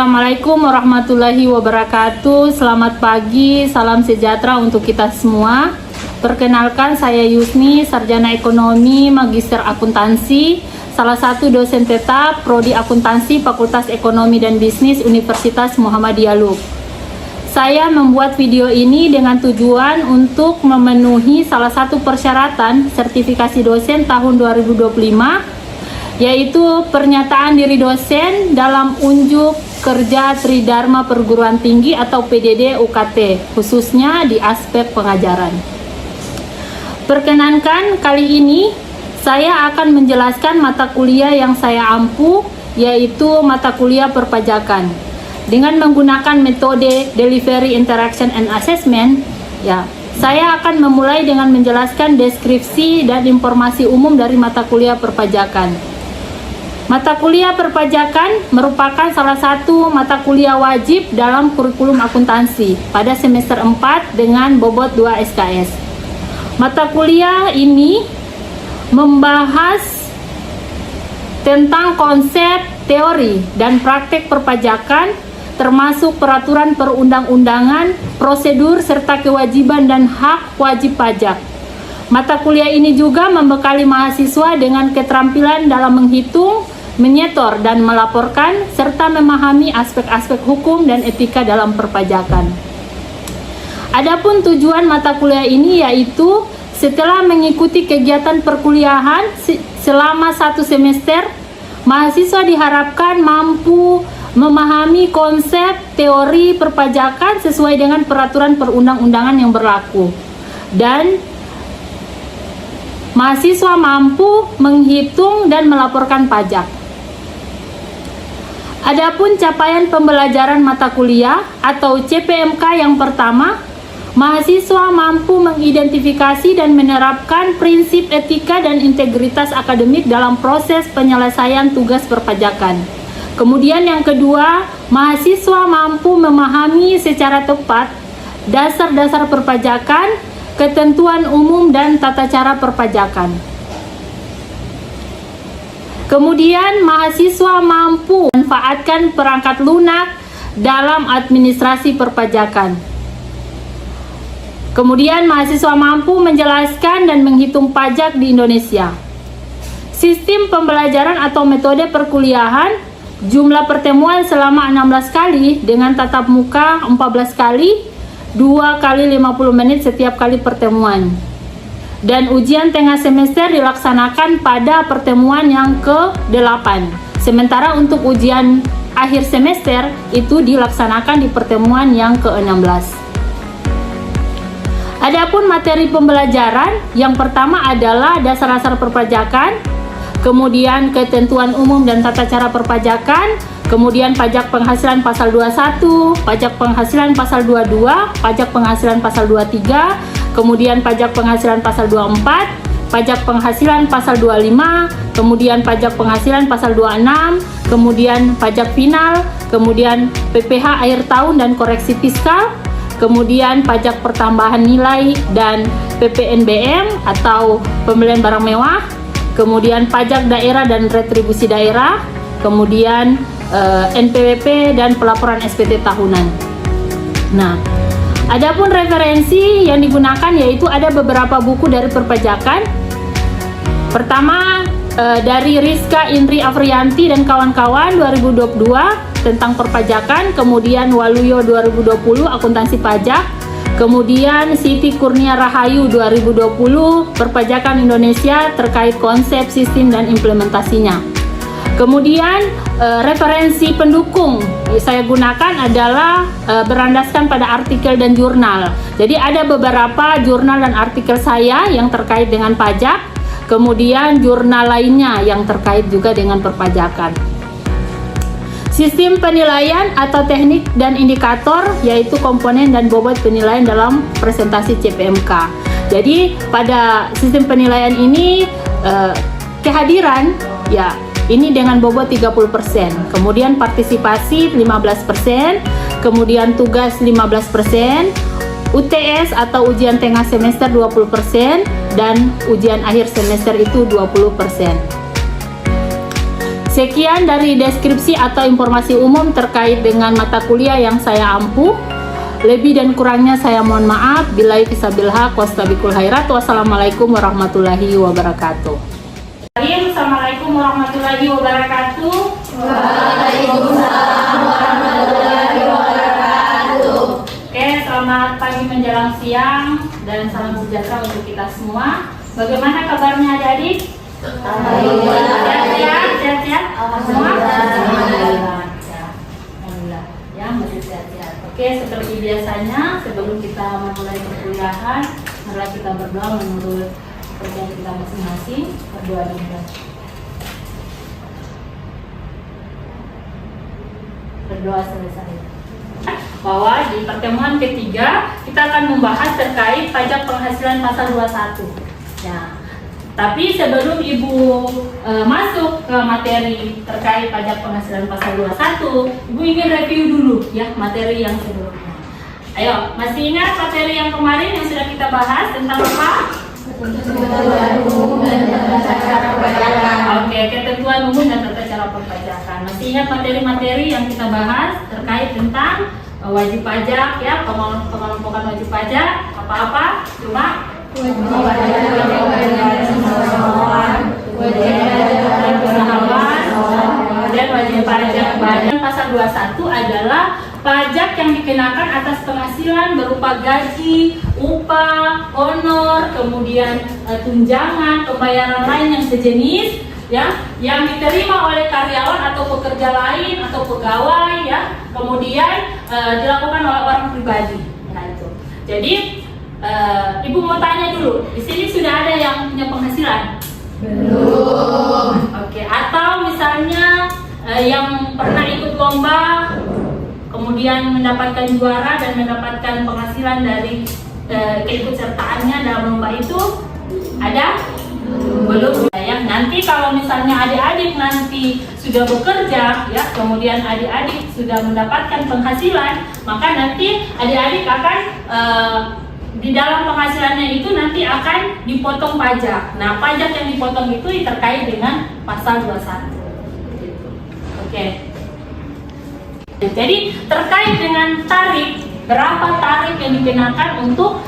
Assalamualaikum warahmatullahi wabarakatuh. Selamat pagi, salam sejahtera untuk kita semua. Perkenalkan, saya Yusni, sarjana ekonomi, magister akuntansi, salah satu dosen tetap Prodi Akuntansi Fakultas Ekonomi dan Bisnis Universitas Muhammadiyah Lup. Saya membuat video ini dengan tujuan untuk memenuhi salah satu persyaratan sertifikasi dosen tahun 2025, yaitu pernyataan diri dosen dalam unjuk kerja Tridharma Perguruan Tinggi atau PDD UKT, khususnya di aspek pengajaran. Perkenankan, kali ini saya akan menjelaskan mata kuliah yang saya ampu, yaitu mata kuliah perpajakan. Dengan menggunakan metode Delivery Interaction and Assessment, saya akan memulai dengan menjelaskan deskripsi dan informasi umum dari mata kuliah perpajakan. Mata kuliah perpajakan merupakan salah satu mata kuliah wajib dalam kurikulum akuntansi pada semester 4 dengan bobot 2 SKS. Mata kuliah ini membahas tentang konsep, teori, dan praktek perpajakan, termasuk peraturan perundang-undangan, prosedur, serta kewajiban dan hak wajib pajak. Mata kuliah ini juga membekali mahasiswa dengan keterampilan dalam menghitung, menyetor dan melaporkan, serta memahami aspek-aspek hukum dan etika dalam perpajakan. Adapun tujuan mata kuliah ini yaitu setelah mengikuti kegiatan perkuliahan selama 1 semester, mahasiswa diharapkan mampu memahami konsep teori perpajakan sesuai dengan peraturan perundang-undangan yang berlaku, dan mahasiswa mampu menghitung dan melaporkan pajak. Adapun capaian pembelajaran mata kuliah atau CPMK yang pertama, mahasiswa mampu mengidentifikasi dan menerapkan prinsip etika dan integritas akademik dalam proses penyelesaian tugas perpajakan. Kemudian yang kedua, mahasiswa mampu memahami secara tepat dasar-dasar perpajakan, ketentuan umum dan tata cara perpajakan. Kemudian mahasiswa mampu memanfaatkan perangkat lunak dalam administrasi perpajakan. Kemudian mahasiswa mampu menjelaskan dan menghitung pajak di Indonesia. Sistem pembelajaran atau metode perkuliahan, jumlah pertemuan selama 16 kali dengan tatap muka 14 kali, 2 kali 50 menit setiap kali pertemuan. Dan ujian tengah semester dilaksanakan pada pertemuan yang ke-8. Sementara untuk ujian akhir semester itu dilaksanakan di pertemuan yang ke-16. Adapun materi pembelajaran, yang pertama adalah dasar-dasar perpajakan, kemudian ketentuan umum dan tata cara perpajakan, kemudian pajak penghasilan pasal 21, pajak penghasilan pasal 22, pajak penghasilan pasal 23, kemudian pajak penghasilan pasal 24, pajak penghasilan pasal 25, kemudian pajak penghasilan pasal 26, kemudian pajak final, kemudian PPh akhir tahun dan koreksi fiskal, kemudian pajak pertambahan nilai dan PPNBM atau pembelian barang mewah, kemudian pajak daerah dan retribusi daerah, kemudian NPWP dan pelaporan SPT tahunan. Nah, adapun referensi yang digunakan yaitu ada beberapa buku dari perpajakan. Pertama dari Rizka Indri Afrianti dan kawan-kawan 2022 tentang perpajakan, kemudian Waluyo 2020 akuntansi pajak, kemudian Siti Kurnia Rahayu 2020 perpajakan Indonesia terkait konsep, sistem dan implementasinya. Kemudian referensi pendukung saya gunakan adalah berlandaskan pada artikel dan jurnal. Jadi ada beberapa jurnal dan artikel saya yang terkait dengan pajak, kemudian jurnal lainnya yang terkait juga dengan perpajakan. Sistem penilaian atau teknik dan indikator, yaitu komponen dan bobot penilaian dalam presentasi CPMK. Jadi pada sistem penilaian ini kehadiran ini dengan bobot 30%, kemudian partisipasi 15%, kemudian tugas 15%, UTS atau ujian tengah semester 20%, dan ujian akhir semester itu 20%. Sekian dari deskripsi atau informasi umum terkait dengan mata kuliah yang saya ampu. Lebih dan kurangnya saya mohon maaf. Billahi fisabilillah, wastabikul khairat. Wassalamualaikum warahmatullahi wabarakatuh. Assalamualaikum warahmatullahi wabarakatuh. Waalaikumsalam warahmatullahi wabarakatuh. Oke, selamat pagi menjelang siang dan salam sejahtera untuk kita semua. Bagaimana kabarnya adik-adik? Sehat-sehat? Semua? Alhamdulillah. Ya, masih sehat-sehat. Oke, seperti biasanya sebelum kita memulai perkuliahan, marilah kita berdoa menurut kepercayaan kita masing-masing. Berdoa dulu. Berdoa selesai. Bahwa di pertemuan ketiga kita akan membahas terkait pajak penghasilan pasal 21. Ya. Tapi sebelum Ibu masuk ke materi terkait pajak penghasilan pasal 21, Ibu ingin review dulu ya materi yang sebelumnya. Ayo, masih ingat materi yang kemarin yang sudah kita bahas tentang apa? Oke, ketentuan umum dan tata cara perpajakan. Masih ingat materi-materi yang kita bahas terkait tentang wajib pajak ya, pengelompokan wajib pajak, apa-apa? Coba. Dan wajib pajak badan. Pasal 21 adalah pajak yang dikenakan atas penghasilan berupa gaji, upah, honor, kemudian tunjangan, pembayaran lain yang sejenis ya, yang diterima oleh karyawan atau pekerja lain atau pegawai ya, kemudian dilakukan oleh orang pribadi. Nah itu. Jadi Ibu mau tanya dulu, di sini sudah ada yang punya penghasilan? Belum. Oke, atau misalnya yang pernah ikut lomba, kemudian mendapatkan juara dan mendapatkan penghasilan dari keikutsertaannya dalam lomba itu, ada? Belum ya. Nanti kalau misalnya adik-adik nanti sudah bekerja ya, kemudian adik-adik sudah mendapatkan penghasilan, maka nanti adik-adik akan di dalam penghasilannya itu nanti akan dipotong pajak. Nah, pajak yang dipotong itu terkait dengan pasal 21. Gitu. Oke. Jadi terkait dengan tarif, berapa tarif yang dikenakan untuk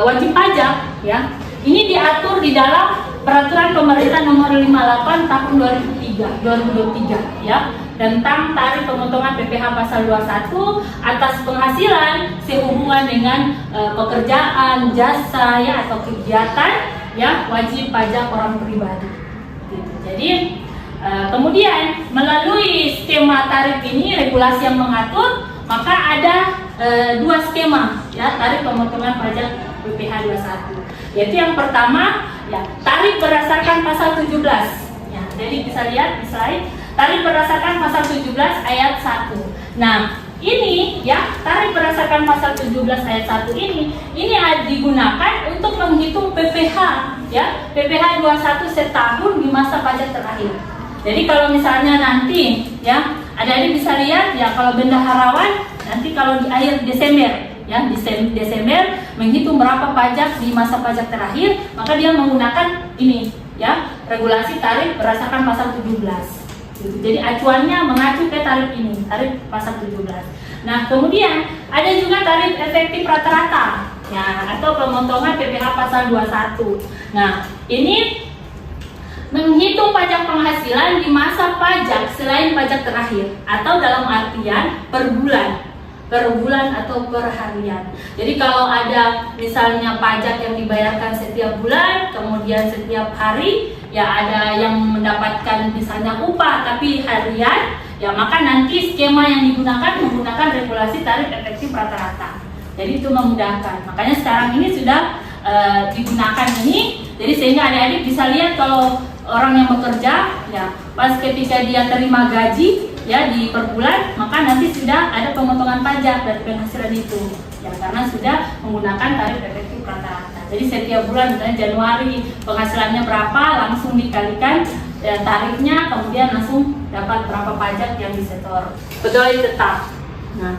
wajib pajak ya. Ini diatur di dalam Peraturan Pemerintah Nomor 58 Tahun 2023 ya, tentang tarif pemotongan PPh pasal 21 atas penghasilan sehubungan dengan pekerjaan, jasa ya atau kegiatan ya wajib pajak orang pribadi. Gitu. Jadi kemudian melalui skema tarif ini, regulasi yang mengatur, maka ada dua skema ya tarif pemotongan pajak PPh 21. Yaitu yang pertama ya, tarif berdasarkan pasal 17. Ya, jadi bisa lihat di slide, tarif berdasarkan pasal 17 ayat 1. Nah, ini ya, tarif berdasarkan pasal 17 ayat 1 ini digunakan untuk menghitung PPh ya, PPh 21 setahun di masa pajak terakhir. Jadi kalau misalnya nanti ya, adik-adik bisa lihat ya, kalau bendaharawan nanti kalau di akhir Desember ya, Desember menghitung berapa pajak di masa pajak terakhir, maka dia menggunakan ini ya, regulasi tarif berdasarkan pasal 17. Jadi acuannya mengacu ke tarif ini, tarif pasal 17. Nah, kemudian ada juga tarif efektif rata-rata ya, atau pemotongan PPh pasal 21. Nah, ini menghitung pajak penghasilan di masa pajak selain pajak terakhir, atau dalam artian per bulan atau per harian. Jadi kalau ada misalnya pajak yang dibayarkan setiap bulan, kemudian setiap hari, ya ada yang mendapatkan misalnya upah tapi harian, ya maka nanti skema yang digunakan menggunakan regulasi tarif efektif rata-rata. Jadi itu memudahkan. Makanya sekarang ini sudah digunakan ini, jadi sehingga adik-adik bisa lihat kalau orang yang bekerja, ya pas ketika dia terima gaji ya di per bulan, maka nanti sudah ada pemotongan pajak dari penghasilan itu ya, karena sudah menggunakan tarif efektif rata-rata. Jadi setiap bulan misalnya Januari penghasilannya berapa, langsung dikalikan ya, tarifnya, kemudian langsung dapat berapa pajak yang disetor. Pegawai tetap. Nah,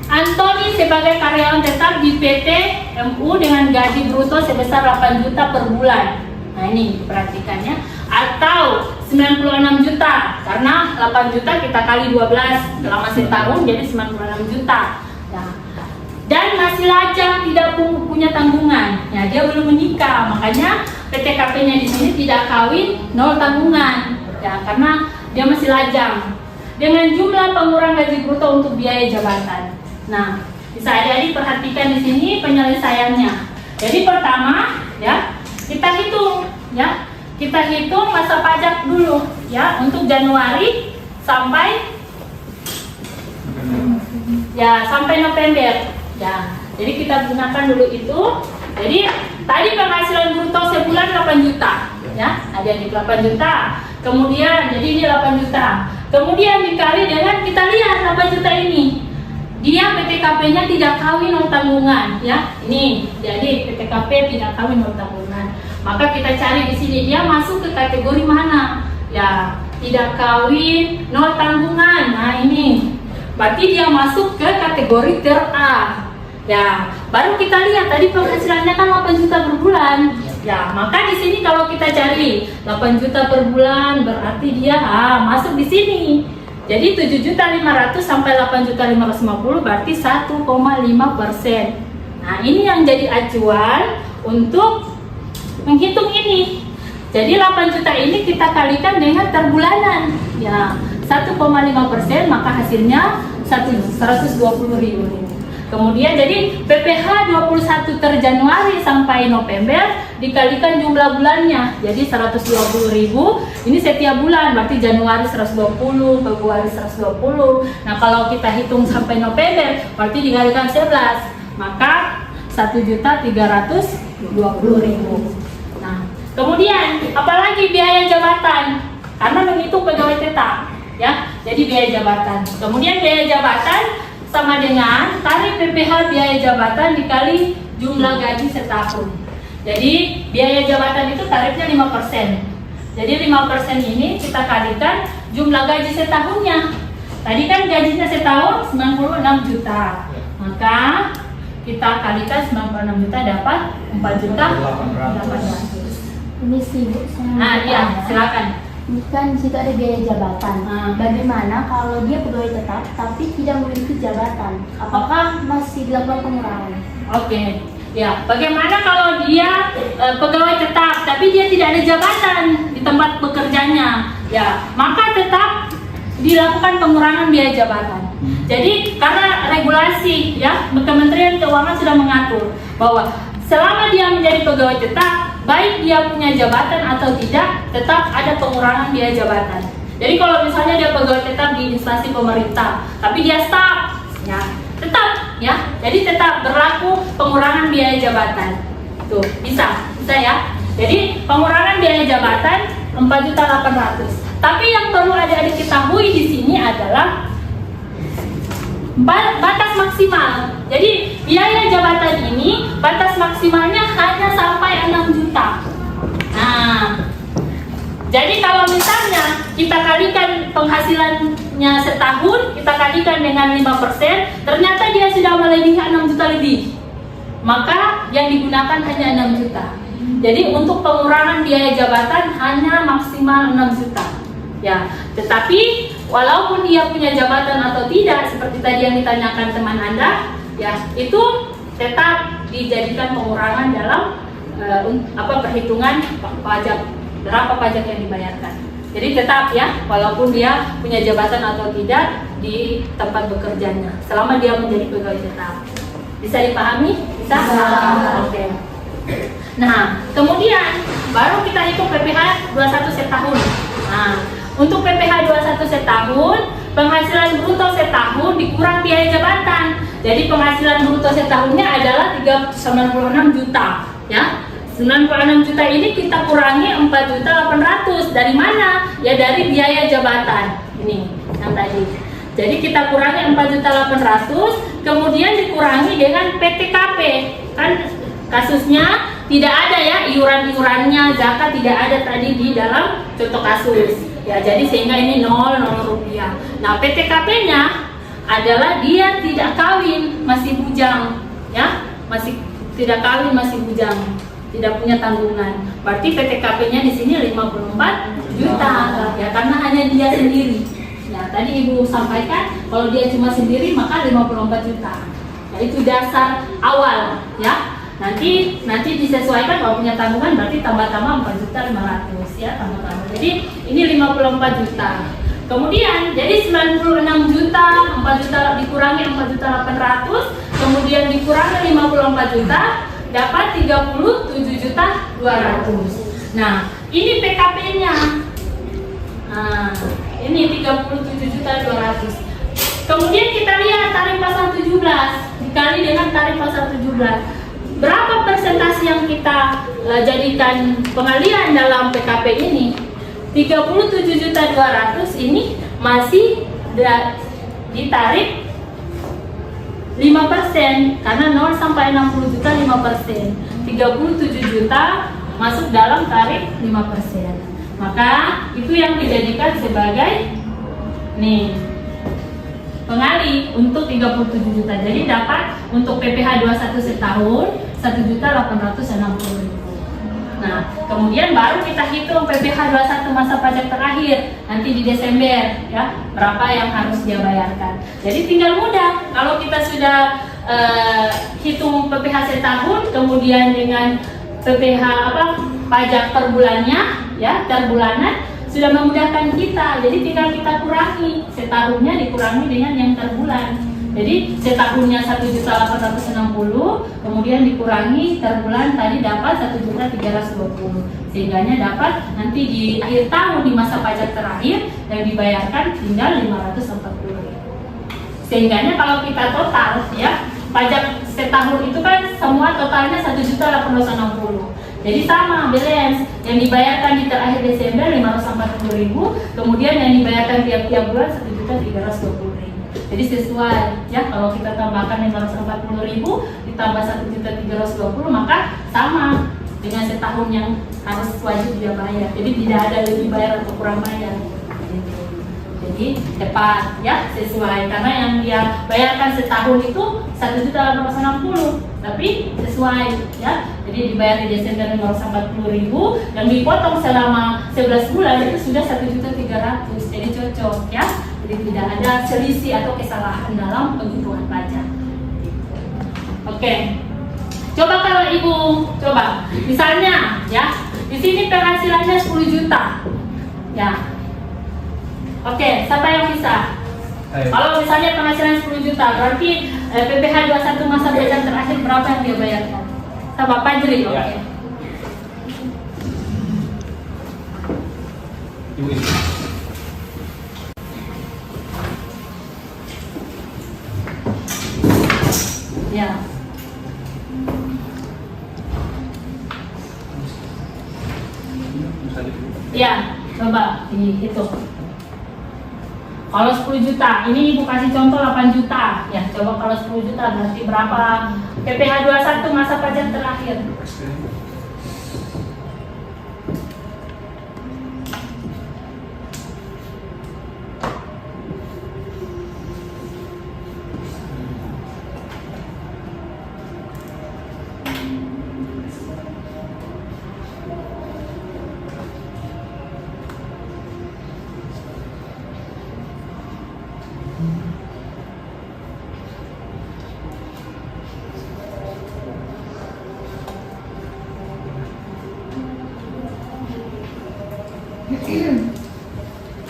Antoni sebagai karyawan tetap di PT MU dengan gaji bruto sebesar 8 juta per bulan. Nah ini perhatikannya. Atau 96 juta karena 8 juta kita kali 12 selama setahun jadi 96 juta. Ya. Dan masih lajang tidak punya tanggungan. Ya, dia belum menikah, makanya PTKP-nya di sini tidak kawin, nol tanggungan. Ya, karena dia masih lajang. Dengan jumlah pengurangan gaji bruto untuk biaya jabatan. Nah, bisa adik-adik perhatikan di sini penyelesaiannya. Jadi pertama, ya, kita hitung, ya. Kita hitung masa pajak dulu, ya, untuk Januari sampai November, ya. Jadi kita gunakan dulu itu. Jadi tadi penghasilan bruto sebulan 8 juta, ya, ada di 8 juta. Kemudian jadi ini 8 juta. Kemudian dikali dengan kita lihat 8 juta ini. Dia PTKP-nya tidak kawin nol tanggungan, ya. Ini jadi PTKP tidak kawin nol tanggungan. Maka kita cari di sini dia masuk ke kategori mana? Ya, tidak kawin nol tanggungan. Nah, ini. Berarti dia masuk ke kategori ter A. Ya, baru kita lihat tadi penghasilannya kan 8 juta per bulan. Ya, maka di sini kalau kita cari 8 juta per bulan berarti dia masuk di sini. Jadi 7.500 sampai 8.550 berarti 1,5%. Nah, ini yang jadi acuan untuk menghitung ini. Jadi 8 juta ini kita kalikan dengan terbulanan. Ya, 1,5% maka hasilnya 120.000. Kemudian jadi PPh 21 ter Januari sampai November dikalikan jumlah bulannya. Jadi 120.000 ini setiap bulan berarti Januari 120, Februari 120. Nah, kalau kita hitung sampai November berarti dikalikan 11. Maka 1.320.000. Nah, kemudian apalagi biaya jabatan karena menghitung pegawai tetap, ya. Jadi biaya jabatan. Kemudian biaya jabatan sama dengan tarif PPh biaya jabatan dikali jumlah gaji setahun. Jadi biaya jabatan itu tarifnya 5%. Jadi 5% ini kita kalikan jumlah gaji setahunnya. Tadi kan gajinya setahun 96 juta. Maka kita kalikan 96 juta dapat 4.800.000. Ini sih Bu, Nah, iya, silakan. Kan di situ ada biaya jabatan. Bagaimana kalau dia pegawai tetap tapi tidak memiliki jabatan? Apakah masih dilakukan pengurangan? Oke. Ya, bagaimana kalau dia pegawai tetap tapi dia tidak ada jabatan di tempat bekerjanya? Ya, maka tetap dilakukan pengurangan biaya jabatan. Jadi karena regulasi, ya, Kementerian Keuangan sudah mengatur bahwa selama dia menjadi pegawai tetap, baik dia punya jabatan atau tidak, tetap ada pengurangan biaya jabatan. Jadi kalau misalnya dia pegawai tetap di instansi pemerintah, tapi dia staf, ya, tetap, ya. Jadi tetap berlaku pengurangan biaya jabatan. Tuh, bisa ya. Jadi pengurangan biaya jabatan 4.800.000. Tapi yang perlu adik-adik ketahui di sini adalah batas maksimal. Jadi biaya jabatan ini batas maksimalnya hanya sampai 6 juta. Nah, jadi kalau misalnya kita kalikan penghasilannya setahun, kita kalikan dengan 5%, ternyata dia sudah melebihi 6 juta lebih. Maka yang digunakan hanya 6 juta. Jadi untuk pengurangan biaya jabatan hanya maksimal 6 juta. Ya, tetapi walaupun dia punya jabatan atau tidak, seperti tadi yang ditanyakan teman Anda, ya, itu tetap dijadikan pengurangan dalam perhitungan pajak, berapa pajak yang dibayarkan. Jadi tetap, ya, walaupun dia punya jabatan atau tidak di tempat bekerjanya, selama dia menjadi pegawai tetap. Bisa dipahami? Bisa? Oke. Nah, kemudian baru kita hitung PPh 21 setahun. Nah, untuk PPh 21 setahun, penghasilan bruto setahun dikurang biaya jabatan. Jadi penghasilan bruto setahunnya adalah 96 juta, ya. 96 juta ini kita kurangi 4.800.000. Dari mana? Ya dari biaya jabatan. Ini yang tadi. Jadi kita kurangi 4.800.000, kemudian dikurangi dengan PTKP. Kan kasusnya tidak ada, ya, iuran-iurannya, zakat tidak ada tadi di dalam contoh kasus. Ya, jadi sehingga ini 0 rupiah. Nah, PTKP-nya adalah dia tidak kawin, masih bujang, ya, masih tidak kawin, masih bujang. tidak punya tanggungan. Berarti PTKP-nya di sini 54 juta ya, karena hanya dia sendiri. Ya, tadi Ibu sampaikan kalau dia cuma sendiri maka 54 juta. Nah, itu dasar awal ya. Nanti disesuaikan kalau punya tanggungan berarti tambah-tambah 4.500.000 ya, tambah-tambah. Jadi ini 54 juta. Kemudian jadi 96 juta, 4 juta dikurangi 4.800.000, kemudian dikurangi 54 juta, dapat 37.200.000. Nah, ini PKP-nya. Nah, ini 37.200.000. Kemudian kita lihat tarif pasal 17 dikali dengan tarif pasal 17. Berapa persentase yang kita jadikan pengalihan dalam PKP ini? 37.200.000 ini masih ditarif 5%, karena 0 sampai 60 juta 5%. 37 juta masuk dalam tarif 5%. Maka itu yang dijadikan sebagai pengali untuk 37 juta. Jadi dapat untuk PPh 21 setahun 1.860.000. Nah, kemudian baru kita hitung PPh 21 masa pajak terakhir nanti di Desember ya, berapa yang harus dia bayarkan. Jadi tinggal mudah kalau kita sudah hitung PPh setahun, kemudian dengan PPh pajak per bulannya ya, per bulanan sudah memudahkan kita. Jadi tinggal kita kurangi, setahunnya dikurangi dengan yang per bulan. Jadi setahunnya 1.860.000, kemudian dikurangi per bulan tadi dapat 1.320.000, sehingganya dapat nanti di akhir tahun di masa pajak terakhir yang dibayarkan tinggal 540.000. Sehingganya kalau kita total ya, pajak setahun itu kan semua totalnya 1.860.000. Jadi sama balance yang dibayarkan di terakhir Desember 540.000, kemudian yang dibayarkan tiap bulan 1.320.000. Jadi sesuai ya, kalau kita tambahkan 540.000 ditambah 1.320.000 maka sama dengan setahun yang harus wajib dia bayar. Jadi tidak ada lebih bayar atau kurang bayar. Jadi tepat ya, sesuai, karena yang dia bayarkan setahun itu 1.860.000, tapi sesuai ya. Jadi dibayar di Desember 540.000 dan dipotong selama 11 bulan itu sudah 1.300.000. Jadi cocok ya. Jadi tidak ada selisih atau kesalahan dalam penghitungan pajak. Oke. Coba kalau Ibu coba, misalnya ya, di sini penghasilannya 10 juta. Ya. Oke, siapa yang bisa? Ayo. Kalau misalnya penghasilan 10 juta, berarti PPh 21 masa pajak terakhir berapa yang dia bayarkan? Sama Fajri, oke. Ya. Ibu ini. Ya. Ya, coba dihitung. Kalau 10 juta, ini Ibu kasih contoh 8 juta. Ya, coba kalau 10 juta berarti berapa PPh 21 masa pajak terakhir?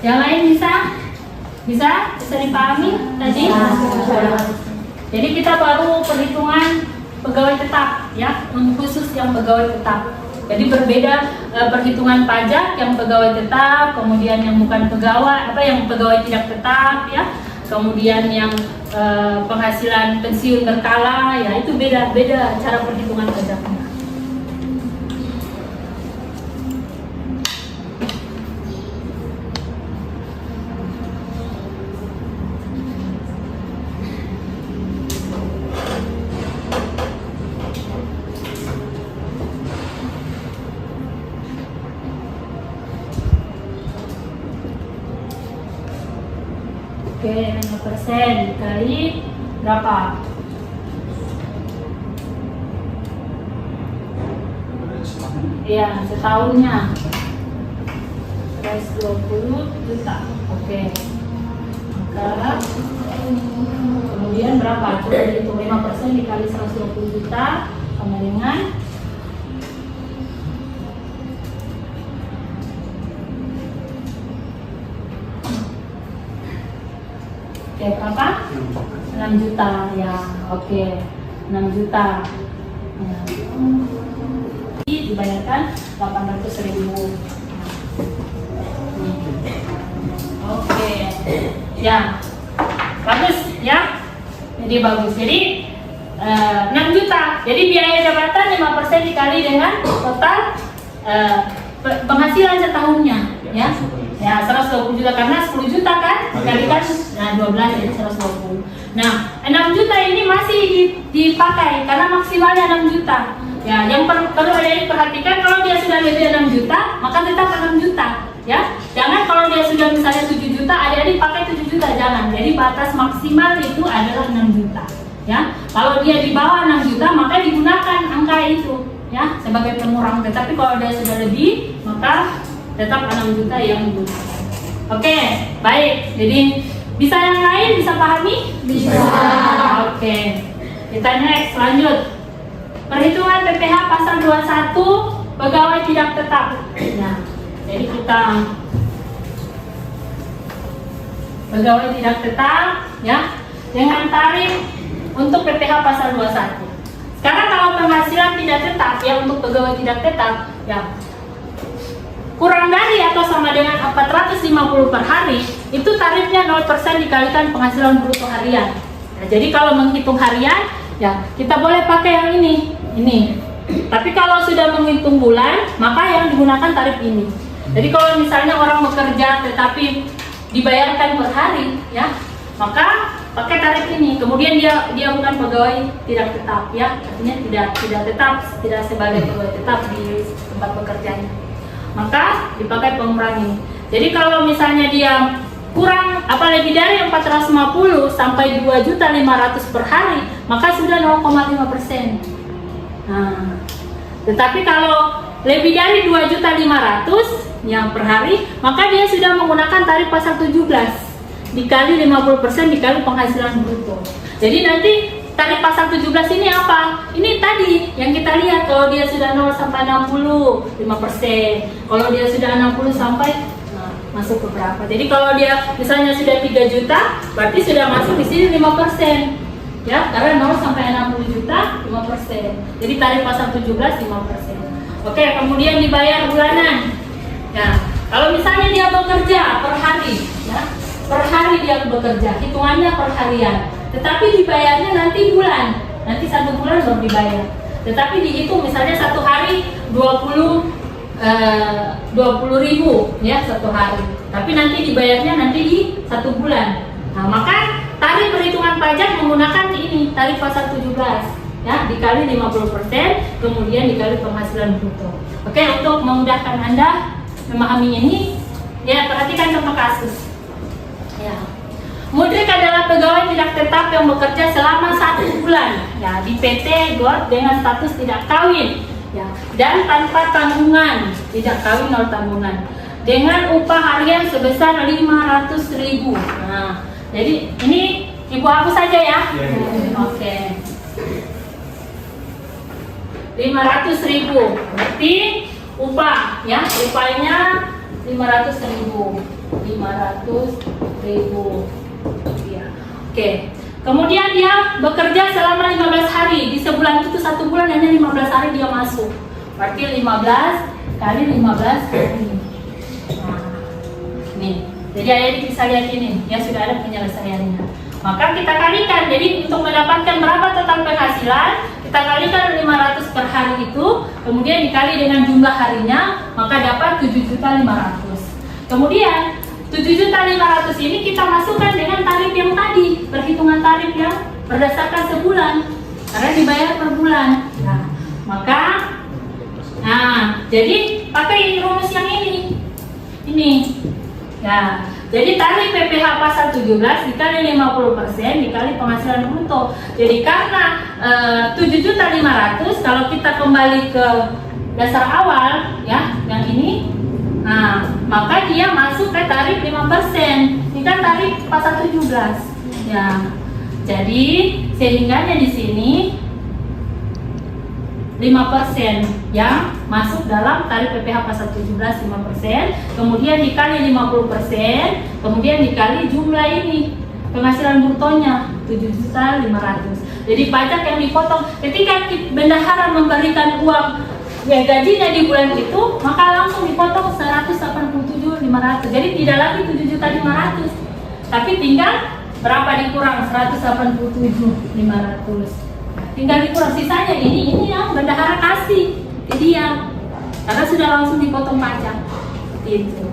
Yang lain bisa? Bisa dipahami tadi? Jadi kita baru perhitungan pegawai tetap ya, khusus yang pegawai tetap. Jadi berbeda perhitungan pajak yang pegawai tetap, kemudian yang bukan pegawai, yang pegawai tidak tetap ya, kemudian yang penghasilan pensiun berkala ya, itu beda-beda cara perhitungan pajaknya. Oke, 5% dikali berapa? Iya, setahunnya 120 juta. Oke. Maka kemudian berapa? Coba dihitung 5% dikali 120 juta sama dengan berapa? 6 juta ya. Oke. 6 juta. Ya. Dibayarkan 800.000. Oke. Ya. Bagus ya. Jadi bagus. Jadi 6 juta. Jadi biaya jabatan 5% dikali dengan total penghasilan setahunnya ya. Ya, 120 juta karena 10 juta kan dikalikan 12 jadi 120. Nah, 6 juta ini masih dipakai karena maksimalnya 6 juta. Ya, yang perlu ada diperhatikan kalau dia sudah lebih 6 juta, maka tetap 6 juta. Ya, jangan kalau dia sudah misalnya 7 juta, adik-adik pakai 7 juta jangan. Jadi batas maksimal itu adalah 6 juta. Ya, kalau dia di bawah 6 juta, maka digunakan angka itu ya sebagai pengurang. Tetapi kalau dia sudah lebih, maka tetap 6 juta yang digunakan. Oke, baik. Jadi bisa yang lain bisa pahami? Bisa. Oke. Kita next lanjut. Perhitungan PPh pasal 21 pegawai tidak tetap. Nah, jadi kita pegawai tidak tetap ya dengan tarif untuk PPh pasal 21. Sekarang kalau penghasilan tidak tetap ya untuk pegawai tidak tetap ya kurang dari atau sama dengan 450 per hari, itu tarifnya 0% dikalikan penghasilan bruto harian. Nah, jadi kalau menghitung harian, ya kita boleh pakai yang ini. Tapi kalau sudah menghitung bulan, maka yang digunakan tarif ini. Jadi kalau misalnya orang bekerja tetapi dibayarkan per hari, ya maka pakai tarif ini. Kemudian dia bukan pegawai tidak tetap, ya artinya tidak tetap, tidak sebagai pegawai tetap di tempat bekerjanya. Maka dipakai pengurang ini. Jadi kalau misalnya dia kurang lebih dari 450 sampai 2.500 per hari, maka sudah 0,5%. Nah, tetapi kalau lebih dari 2.500 yang per hari, maka dia sudah menggunakan tarif pasal 17 dikali 50% dikali penghasilan bruto. Jadi nanti tarif pasal 17 ini apa? Ini tadi yang kita lihat kalau dia sudah 0 sampai 60, 5%. Kalau dia sudah 60 sampai masuk ke berapa? Jadi kalau dia misalnya sudah 3 juta, berarti sudah masuk di sini 5%. Ya, karena 0 sampai 60 juta 5%. Jadi tarif pasal 17 5%. Oke, kemudian dibayar bulanan. Ya, kalau misalnya dia bekerja per hari, ya. Per hari dia bekerja, hitungannya per harian. Tetapi dibayarnya nanti bulan, nanti 1 bulan baru dibayar. Tetapi dihitung misalnya 1 hari 20.000 ya 1 hari. Tapi nanti dibayarnya nanti di 1 bulan. Nah, maka tarif perhitungan pajak menggunakan ini tarif pasal 17 ya dikali 50% kemudian dikali penghasilan bruto. Oke, untuk memudahkan Anda memahami ini ya perhatikan contoh kasus. Ya. Mudrik adalah pegawai tidak tetap yang bekerja selama 1 bulan ya di PT GOT dengan status tidak kawin ya dan tanpa tanggungan, tidak kawin nol tanggungan, dengan upah harian sebesar 500.000. Nah, jadi ini ibu hapus saja ya. Oke. 500.000 berarti upah ya, upahnya 500.000. 500.000 ya. Oke. Kemudian dia bekerja selama 15 hari. Di sebulan itu 1 bulan hanya 15 hari dia masuk. Berarti 15 kali 15 hari. Nah, nih. Jadi adik bisa lihat ini, ya sudah ada penyelesaiannya. Maka kita kalikan. Jadi untuk mendapatkan berapa total penghasilan, kita kalikan 500 per hari itu, kemudian dikali dengan jumlah harinya, maka dapat 7.500.000. Kemudian 7.500.000 ini kita masukkan dengan tarif yang tadi, perhitungan tarif yang berdasarkan sebulan, karena dibayar per bulan. Nah, maka, jadi pakai rumus yang ini. Ya, jadi tarif PPh pasal 17 dikali 50% dikali penghasilan bruto. Jadi karena 7.500.000 kalau kita kembali ke dasar awal ya, yang ini. Nah, maka dia masuk ke tarif 5%. Ini kan tarif pasal 17. Ya. Jadi, sehingganya di sini 5% yang masuk dalam tarif PPh pasal 17 5%, kemudian dikali 50%, kemudian dikali jumlah ini penghasilan brutonya 7.500.000. Jadi pajak yang dipotong ketika bendahara memberikan uang gajinya di bulan itu, maka langsung dipotong 187.500. Jadi tidak lagi 7.500.000, tapi tinggal berapa dikurang 187.500. Tinggal dikurang sisanya ini yang bendahara kasih ke dia, karena sudah langsung dipotong pajak. Itu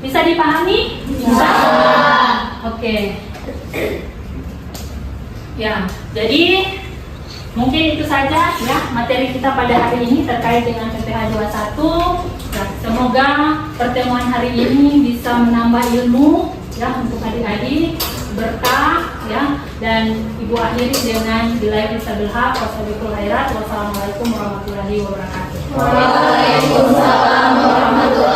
bisa dipahami? Bisa. Oke. Ya, jadi mungkin itu saja ya materi kita pada hari ini terkait dengan PPh 21. Ya, semoga pertemuan hari ini bisa menambah ilmu ya untuk adik-adik, berkah ya, dan ibu akhiri dengan billahi taufiq wassalamualaikum warahmatullahi wabarakatuh. Waalaikumsalam warahmatullahi